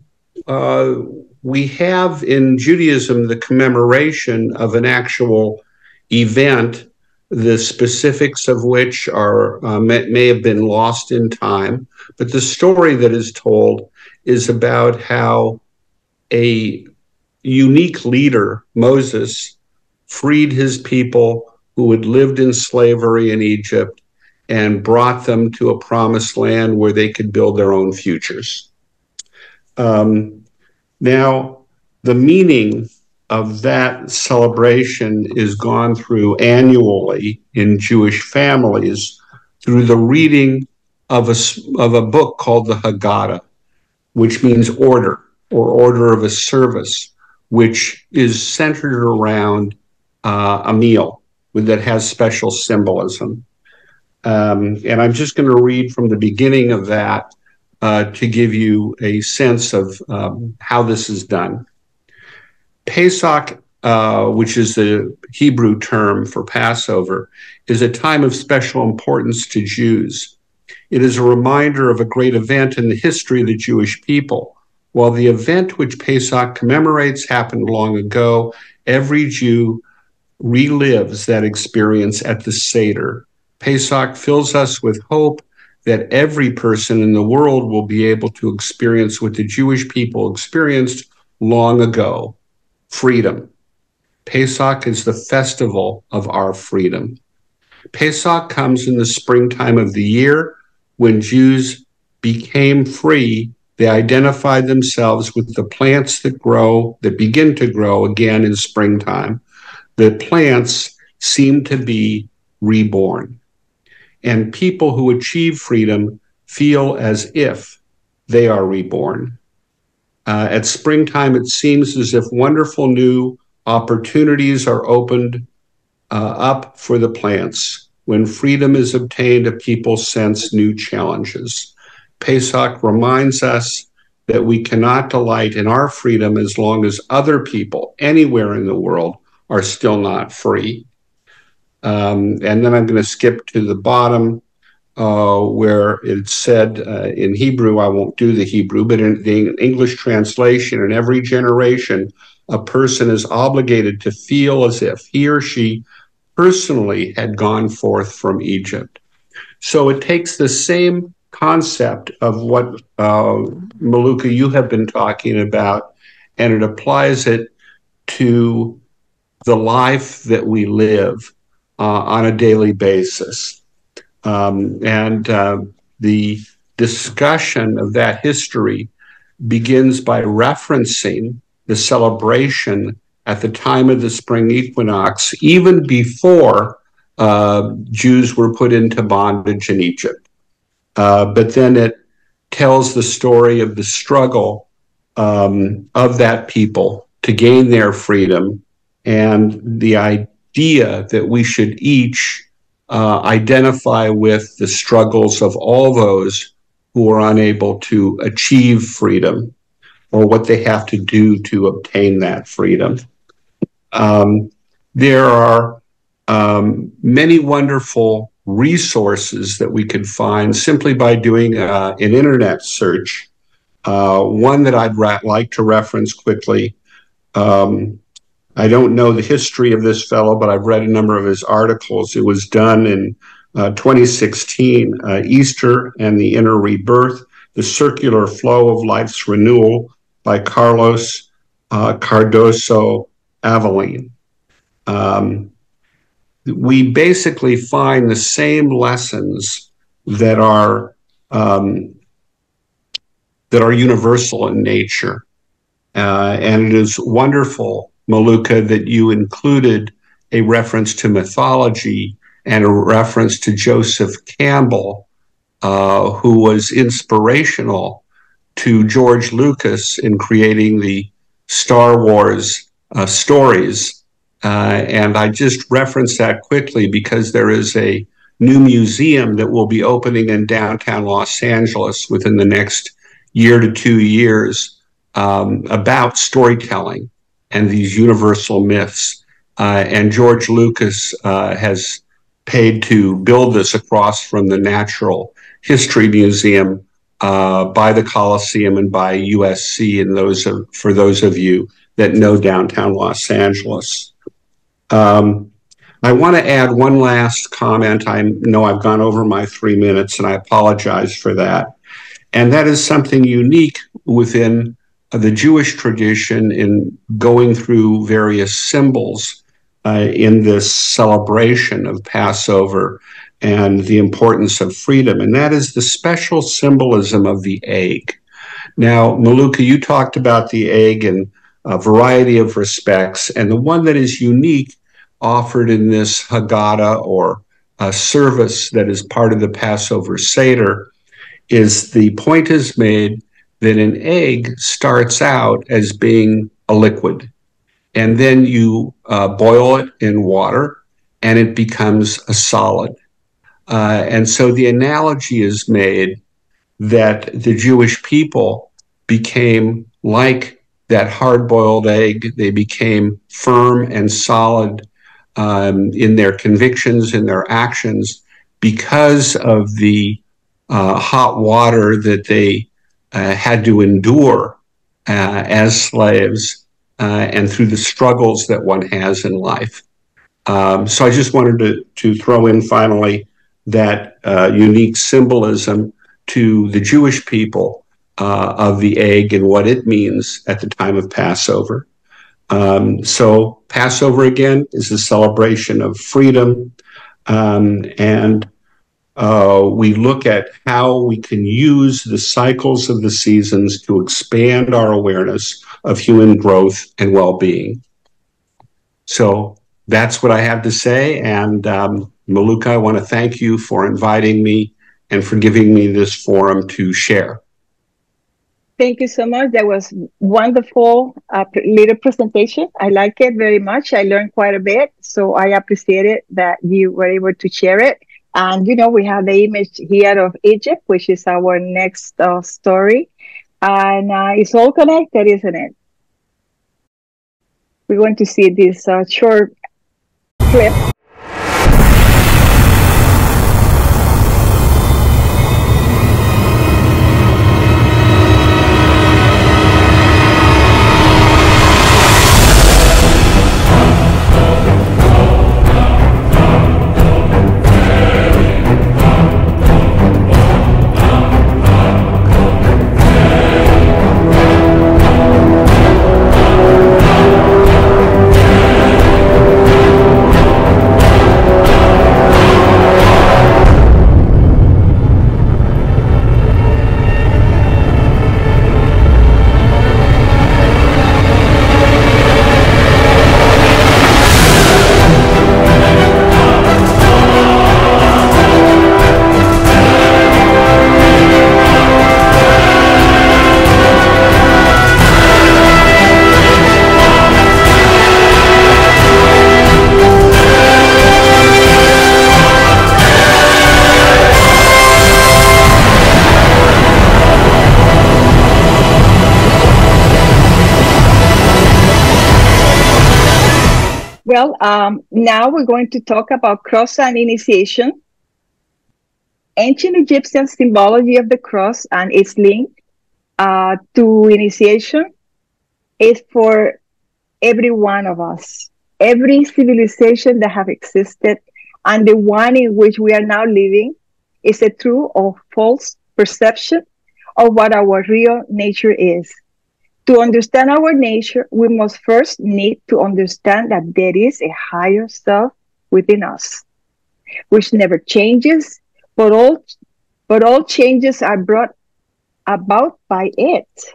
we have in Judaism the commemoration of an actual event, the specifics of which are may have been lost in time, but the story that is told is about how a unique leader, Moses, freed his people who had lived in slavery in Egypt and brought them to a promised land where they could build their own futures. Now, the meaning of that celebration is gone through annually in Jewish families through the reading of a book called the Haggadah, which means order or order of a service, which is centered around a meal that has special symbolism. And I'm just going to read from the beginning of that to give you a sense of how this is done. Pesach, which is the Hebrew term for Passover, is a time of special importance to Jews. It is a reminder of a great event in the history of the Jewish people. While the event which Pesach commemorates happened long ago, every Jew relives that experience at the Seder. Pesach fills us with hope that every person in the world will be able to experience what the Jewish people experienced long ago, freedom. Pesach is the festival of our freedom. Pesach comes in the springtime of the year when Jews became free. They identified themselves with the plants that begin to grow again in springtime. The plants seem to be reborn. And people who achieve freedom feel as if they are reborn. At springtime, it seems as if wonderful new opportunities are opened up for the plants. When freedom is obtained, a people sense new challenges. Pesach reminds us that we cannot delight in our freedom as long as other people anywhere in the world are still not free. And then I'm going to skip to the bottom where it said in Hebrew, I won't do the Hebrew, but in the English translation, in every generation, a person is obligated to feel as if he or she personally had gone forth from Egypt. So it takes the same concept of what, Miluka, you have been talking about, and it applies it to the life that we live on a daily basis. The discussion of that history begins by referencing the celebration at the time of the spring equinox, even before Jews were put into bondage in Egypt. But then it tells the story of the struggle of that people to gain their freedom, and the idea that we should each identify with the struggles of all those who are unable to achieve freedom, or what they have to do to obtain that freedom. There are many wonderful resources that we could find simply by doing an internet search. One that I'd like to reference quickly. I don't know the history of this fellow, but I've read a number of his articles. It was done in 2016, Easter and the Inner Rebirth, The Circular Flow of Life's Renewal by Carlos Cardoso Aveline. We basically find the same lessons that are universal in nature. And it is wonderful, Miluka, that you included a reference to mythology and a reference to Joseph Campbell, who was inspirational to George Lucas in creating the Star Wars stories. And I just referenced that quickly because there is a new museum that will be opening in downtown Los Angeles within the next year to 2 years about storytelling and these universal myths. And George Lucas has paid to build this across from the Natural History Museum by the Coliseum and by USC, and for those of you that know downtown Los Angeles. I want to add one last comment. I know I've gone over my 3 minutes, and I apologize for that. And that is something unique within the Jewish tradition in going through various symbols in this celebration of Passover and the importance of freedom. And that is the special symbolism of the egg. Now, Miluka, you talked about the egg in a variety of respects, and the one that is unique offered in this Haggadah, or a service that is part of the Passover Seder, is the point is made that an egg starts out as being a liquid, and then you boil it in water, and it becomes a solid. And so the analogy is made that the Jewish people became like that hard-boiled egg. They became firm and solid in their convictions, in their actions, because of the hot water that they had to endure as slaves and through the struggles that one has in life. So I just wanted to throw in finally that unique symbolism to the Jewish people of the egg and what it means at the time of Passover. So Passover, again, is a celebration of freedom, and we look at how we can use the cycles of the seasons to expand our awareness of human growth and well-being. So that's what I have to say. And Miluka, I want to thank you for inviting me and for giving me this forum to share. Thank you so much. That was wonderful little presentation. I like it very much. I learned quite a bit. So I appreciate it that you were able to share it. And, you know, we have the image here of Egypt, which is our next story. And it's all connected, isn't it? We're going to see this short clip. Well, now we're going to talk about cross and initiation. Ancient Egyptian symbology of the cross and its link to initiation is for every one of us. Every civilization that have existed and the one in which we are now living is a true or false perception of what our real nature is. To understand our nature, we must first need to understand that there is a higher self within us, which never changes, but all changes are brought about by it.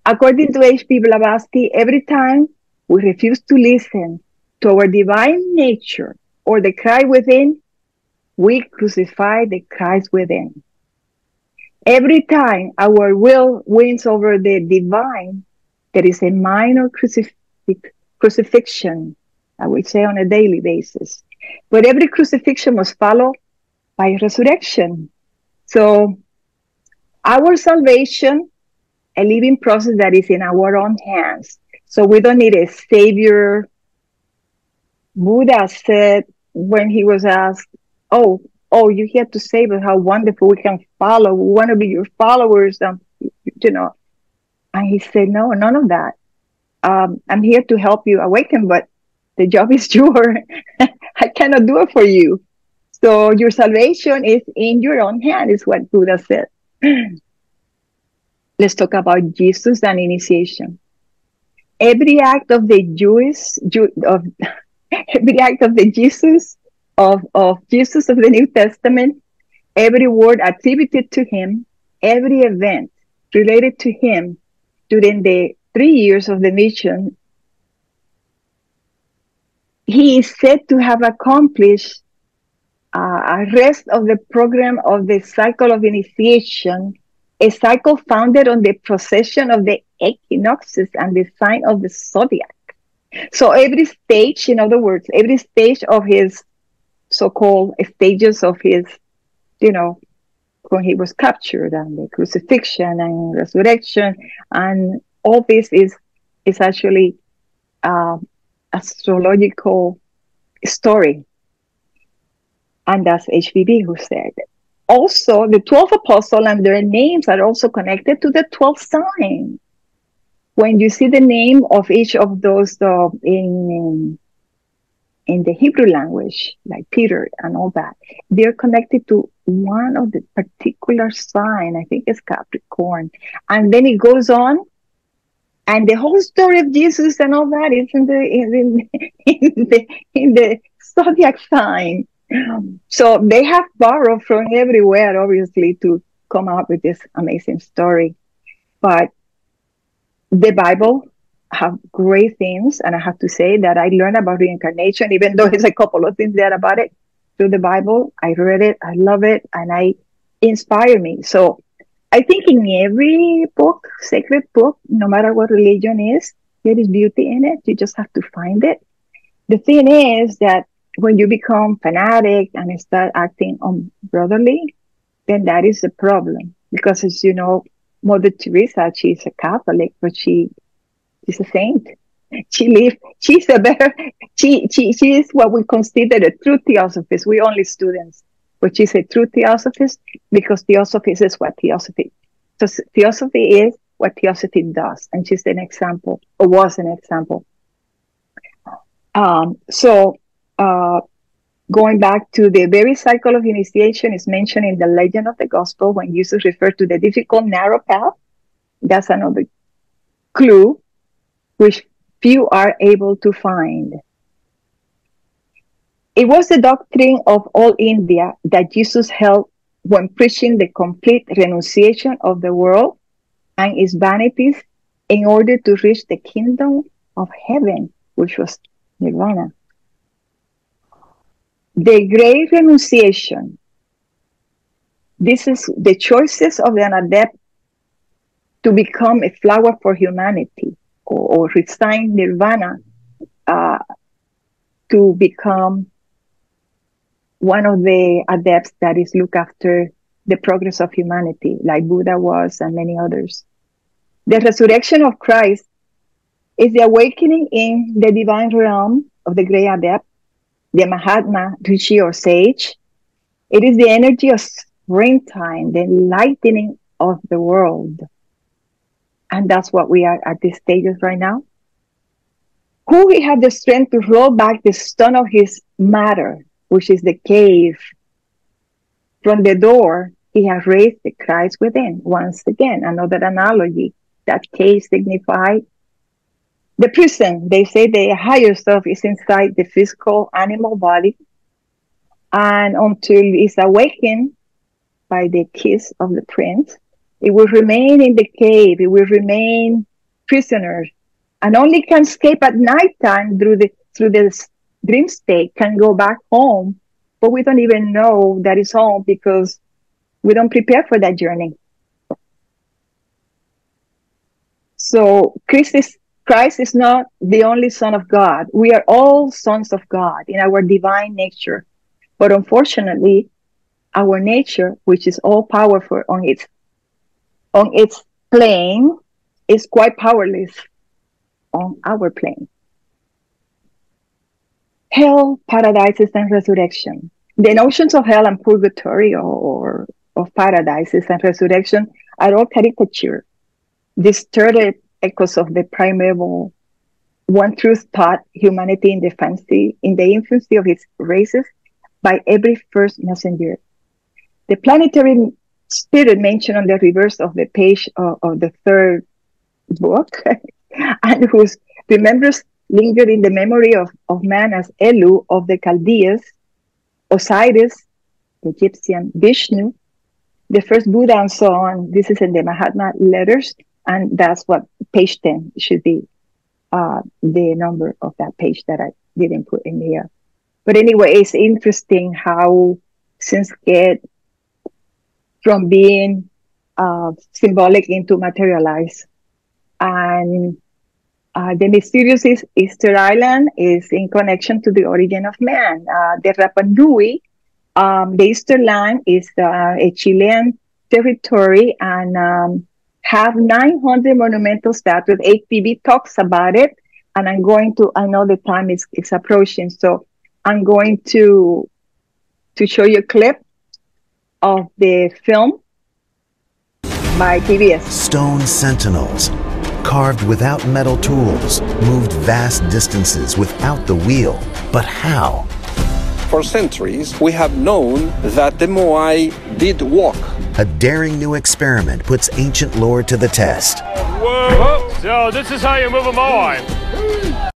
According to H.P. Blavatsky, every time we refuse to listen to our divine nature or the cry within, we crucify the Christ within. Every time our will wins over the divine, there is a minor crucifixion, I would say, on a daily basis. But every crucifixion must follow by resurrection. So our salvation, a living process that is in our own hands. So we don't need a savior. Buddha said when he was asked, oh, you have to save us, how wonderful, we can follow, we want to be your followers, you know. And he said, no, none of that. I'm here to help you awaken, but the job is yours. I cannot do it for you. So your salvation is in your own hand, is what Buddha said. Let's talk about Jesus and initiation. Every act of the every act of the Jesus of Jesus of the New Testament, every word attributed to him, every event related to him during the 3 years of the mission, he is said to have accomplished a rest of the program of the cycle of initiation, a cycle founded on the procession of the equinoxes and the sign of the zodiac. So every stage, in other words, every stage of his so-called stages of his, you know, when he was captured and the crucifixion and resurrection, and all this is actually astrological story. And that's HPB who said it. also the 12 apostles and their names are also connected to the 12 signs. When you see the name of each of those in the Hebrew language, like Peter and all that, they're connected to one of the particular sign. I think it's Capricorn. And then it goes on, and the whole story of Jesus and all that is in the zodiac sign. So they have borrowed from everywhere, obviously, to come up with this amazing story. But the Bible have great themes, and I have to say that I learned about reincarnation, even though there's a couple of things there about it through the Bible. I read it, I love it, and it inspire me. So I think in every book, sacred book, no matter what religion is, there is beauty in it. You just have to find it. The thing is that when you become fanatic and start acting unbrotherly, then that is the problem. Because as you know, Mother Teresa, she's a Catholic, but she's a saint. She's a better, she is what we consider a true theosophist. We're only students, but she's a true theosophist because theosophy is what theosophy. So theosophy is what theosophy does. And she's an example, or was an example. Going back to the very cycle of initiation is mentioned in the legend of the gospel when Jesus referred to the difficult, narrow path. That's another clue which few are able to find. It was the doctrine of all India that Jesus held when preaching the complete renunciation of the world and its vanities in order to reach the kingdom of heaven, which was nirvana. The great renunciation. This is the choices of an adept to become a flower for humanity, or resign nirvana to become one of the adepts that is look after the progress of humanity, like Buddha was and many others. The resurrection of Christ is the awakening in the divine realm of the great adept, the Mahatma, Rishi or sage. It is the energy of springtime, the enlightening of the world. And that's what we are at these stages right now. Who he had the strength to roll back the stone of his matter, which is the cave. From the door, he has raised the Christ within. Once again, another analogy. That cave signified the prison. They say the higher self is inside the physical animal body. And until it's awakened by the kiss of the prince, it will remain in the cave. It will remain prisoner, and only can escape at nighttime through the dream state, can go back home. But we don't even know that it's home because we don't prepare for that journey. So Christ is not the only Son of God. We are all sons of God in our divine nature. But unfortunately, our nature, which is all powerful on its plane, is quite powerless on our plane. Hell, paradises, and resurrection. The notions of hell and purgatory, or of paradises and resurrection, are all caricature, distorted echoes of the primeval one truth taught humanity in the infancy of its races by every first messenger. The planetary spirit mentioned on the reverse of the page of the third book, and whose remembrance lingered in the memory of man as Elu of the Chaldeans, Osiris, the Egyptian, Vishnu, the first Buddha, and so on. This is in the Mahatma letters, and that's what page 10 should be, the number of that page that I didn't put in here. But anyway, it's interesting how things get from being symbolic into materialized. And the mysterious Easter Island is in connection to the origin of man. The Rapa Nui, the Easter Land is a Chilean territory and have 900 monumental statues. APB talks about it, and I know the time is approaching, so I'm going to show you a clip of the film by PBS. Stone sentinels, carved without metal tools, moved vast distances without the wheel. But how? For centuries, we have known that the Moai did walk. A daring new experiment puts ancient lore to the test. Whoa! So this is how you move a Moai.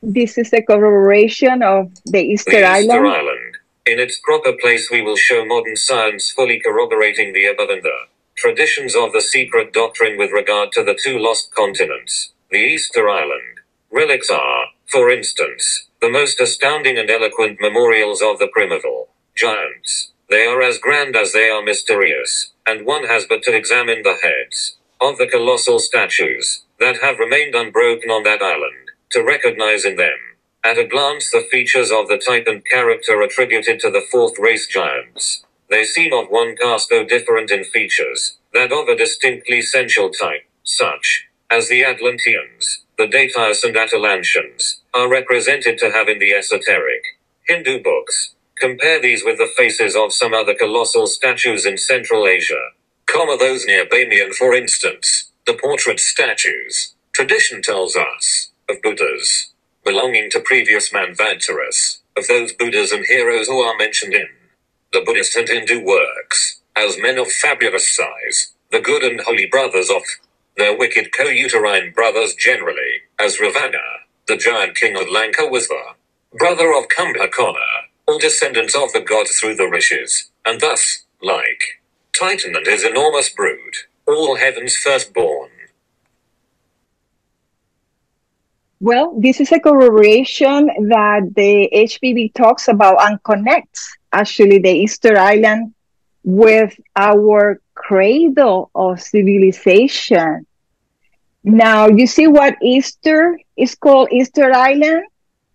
This is a corroboration of the Easter Island. In its proper place we will show modern science fully corroborating the above and the traditions of the secret doctrine with regard to the two lost continents, the Easter Island. Relics are, for instance, the most astounding and eloquent memorials of the primeval giants. They are as grand as they are mysterious, and one has but to examine the heads of the colossal statues that have remained unbroken on that island, to recognize in them, at a glance, the features of the type and character attributed to the fourth race giants. They seem of one cast though different in features, that of a distinctly essential type, such as the Atlanteans, the Datius and Atalantians, are represented to have in the esoteric Hindu books. Compare these with the faces of some other colossal statues in Central Asia, those near Bamiyan for instance, the portrait statues. Tradition tells us of Buddhas belonging to previous Manvantaras, of those Buddhas and heroes who are mentioned in the Buddhist and Hindu works, as men of fabulous size, the good and holy brothers of their wicked co-uterine brothers generally, as Ravana, the giant king of Lanka, was the brother of Kumbhakarna, all descendants of the god through the rishis, and thus, like Titan and his enormous brood, all heaven's firstborn. Well, this is a corroboration that the HPV talks about and connects actually the Easter Island with our cradle of civilization. Now, you see what Easter is called Easter Island?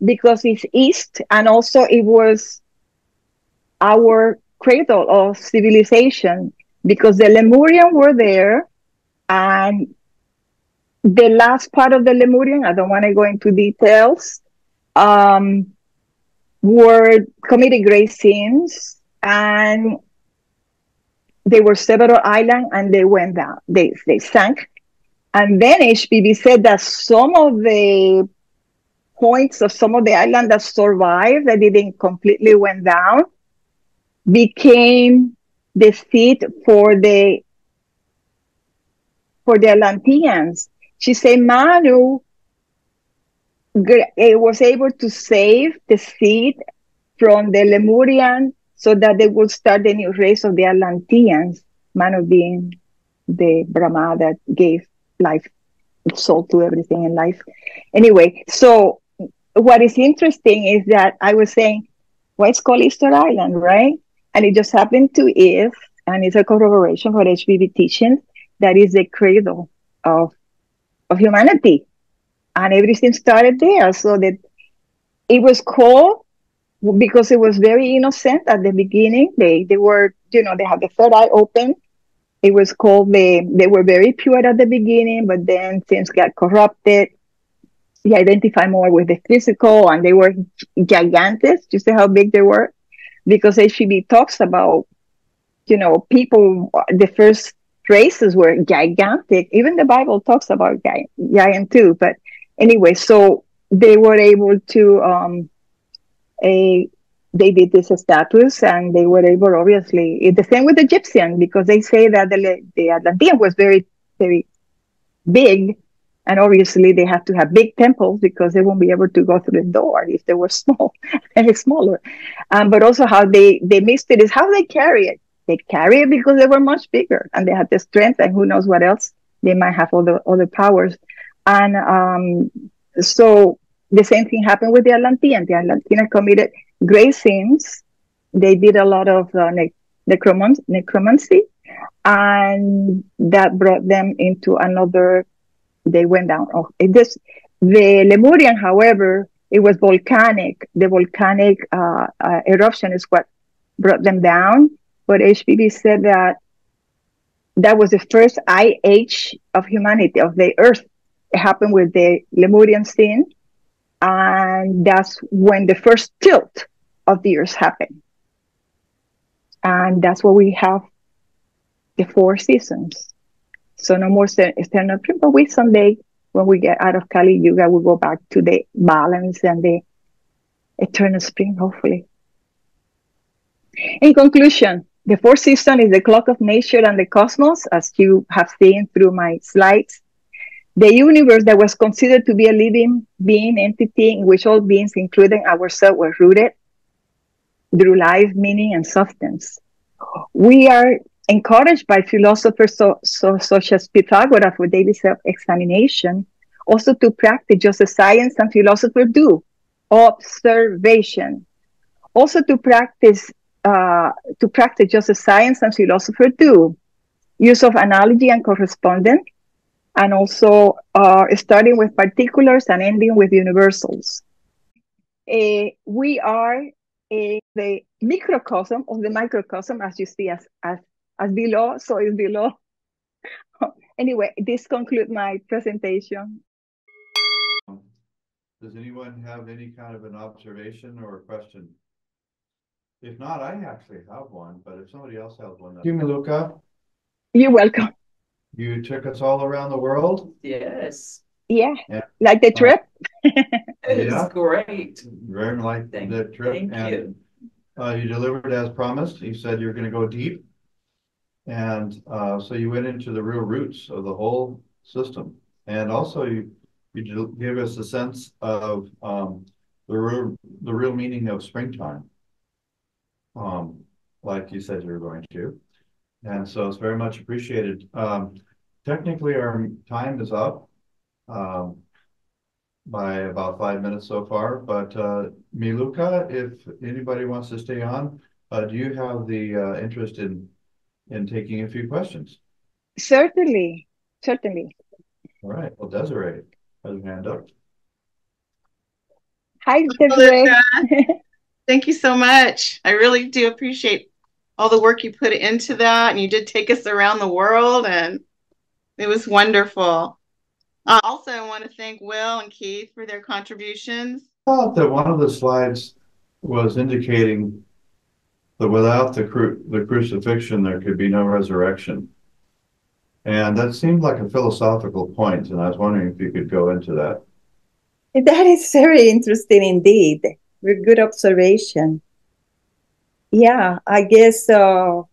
Because it's east, and also it was our cradle of civilization, because the Lemurian were there, and the last part of the Lemurian, I don't want to go into details, were committed great sins, and there were several islands, and they went down. They sank. And then HPV said that some of the points of some of the islands that survived, that didn't completely went down, became the seat for the Atlanteans. She said Manu was able to save the seed from the Lemurian so that they would start the new race of the Atlanteans, Manu being the Brahma that gave life, soul to everything in life. Anyway, so what is interesting is that I was saying, well, it's called Easter Island, right? And it just happened to is, and it's a corroboration for HPV teachings, that is the cradle of humanity. And everything started there. So that it was called because it was very innocent at the beginning. They were, they had the third eye open. It was called, they were very pure at the beginning, but then things got corrupted. They identify more with the physical, and they were gigantic. You see how big they were? Because HPV talks about, people, the first races were gigantic. Even the Bible talks about giant too. But anyway, so they were able to, they did this status, and they were able, obviously, the same with the Egyptian, because they say that the Atlantean was very, very big, and obviously they have to have big temples because they won't be able to go through the door if they were small and smaller. But also how they mixed it is how they carry it. They carry it because they were much bigger, and they had the strength, and who knows what else. They might have all the powers. And so the same thing happened with the Atlantean. The Atlantean committed great sins. They did a lot of necromancy, and that brought them into another. They went down. The Lemurian, however, it was volcanic. The volcanic eruption is what brought them down. But HPV said that was the first age of humanity, of the earth. It happened with the Lemurian sin. And that's when the first tilt of the earth happened. And that's what we have, the 4 seasons. So no more external spring, but we someday, when we get out of Kali Yuga, we'll go back to the balance and the eternal spring, hopefully. In conclusion, the 4th season is the clock of nature and the cosmos, as you have seen through my slides. The universe that was considered to be a living being entity in which all beings, including ourselves, were rooted through life, meaning, and substance. We are encouraged by philosophers such as Pythagoras for daily self-examination, also to practice just as science and philosophers do, observation. Also to practice just as science and philosophers do, use of analogy and correspondence, and also starting with particulars and ending with universals. We are the microcosm of the microcosm, as you see as below, so it's below. Anyway, this concludes my presentation. Does anyone have any kind of an observation or a question? If not, I actually have one, but if somebody else has one. Thank you, Miluka. You're welcome. You took us all around the world? Yes. Yeah, like the trip? It's great. Very like the trip. Thank you. You delivered as promised. You said you're going to go deep. And so you went into the real roots of the whole system. And also you gave us a sense of the real meaning of springtime. Like you said you were going to. And so it's very much appreciated. Technically, our time is up by about 5 minutes so far. But Miluka, if anybody wants to stay on, do you have the interest in taking a few questions? Certainly, certainly. All right. Well, Desiree has her hand up. Hi, Desiree. Thank you so much. I really do appreciate all the work you put into that, and you did take us around the world, and it was wonderful. Also, I want to thank Will and Keith for their contributions. I thought that one of the slides was indicating that without the crucifixion, there could be no resurrection. And that seemed like a philosophical point, and I was wondering if you could go into that. That is very interesting indeed. Very good observation. Yeah, I guess what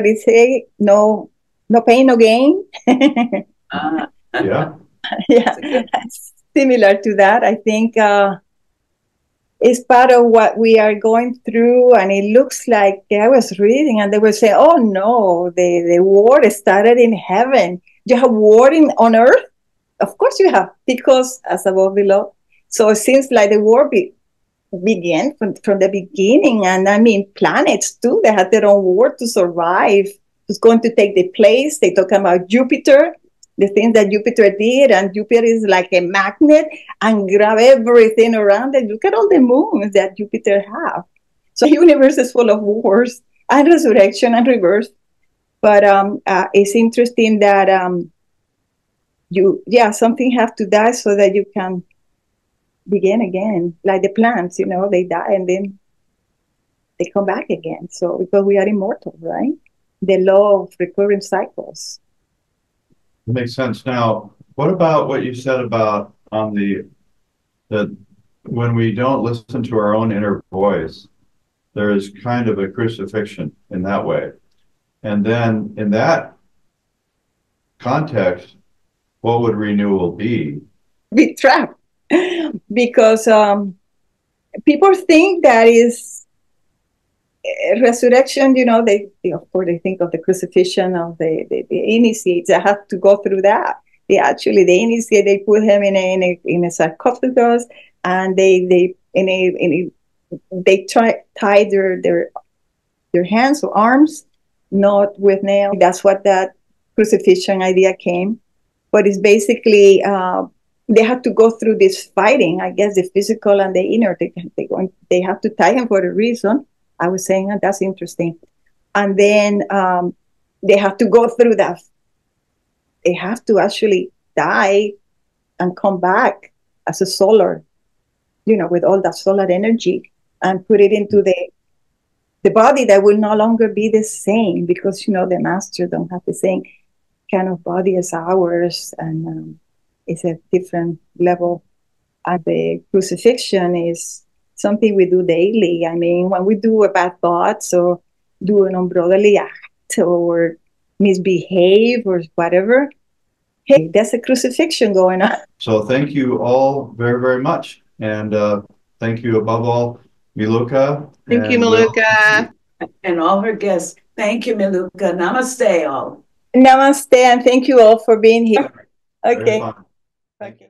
do you say? No pain, no gain. Yeah. Yeah, similar to that. I think it's part of what we are going through, and it looks like I was reading, and they were saying, "Oh no, the war started in heaven. You have war on earth." Of course you have, because as above below. So it seems like the war began from the beginning. And I mean, planets too, they had their own war to survive. Who's going to take the place? They talk about Jupiter, the things that Jupiter did. And Jupiter is like a magnet and grab everything around it. Look at all the moons that Jupiter have. So the universe is full of wars and resurrection and rebirth. But it's interesting that something have to die so that you can begin again. Like the plants, they die and then they come back again. So because we are immortal, right? The law of recurring cycles. It makes sense. Now, what about what you said about that when we don't listen to our own inner voice, there is kind of a crucifixion in that way. And then in that context, what would renewal be? Be trapped. Because people think that is resurrection, they of course they think of the crucifixion of the initiates that have to go through that. The initiate, they put him in a sarcophagus, and they tie their hands or arms, not with nails. That's what that crucifixion idea came. But it's basically they have to go through this fighting, I guess, the physical and the inner. They have to tie him for a reason. I was saying that's interesting. And then they have to go through that. They have to actually die and come back as a solar, with all that solar energy, and put it into the body that will no longer be the same because, you know, the master don't have the same kind of body as ours, and it's a different level. And the crucifixion is something we do daily. I mean, when we do a bad thoughts or do an unbrotherly act or misbehave or whatever, hey, there's a crucifixion going on. So thank you all very, very much. And thank you above all, Miluka. Thank you, Miluka. And all her guests. Thank you, Miluka. Namaste, all. Namaste, and thank you all for being here. Okay. Very fun. Okay.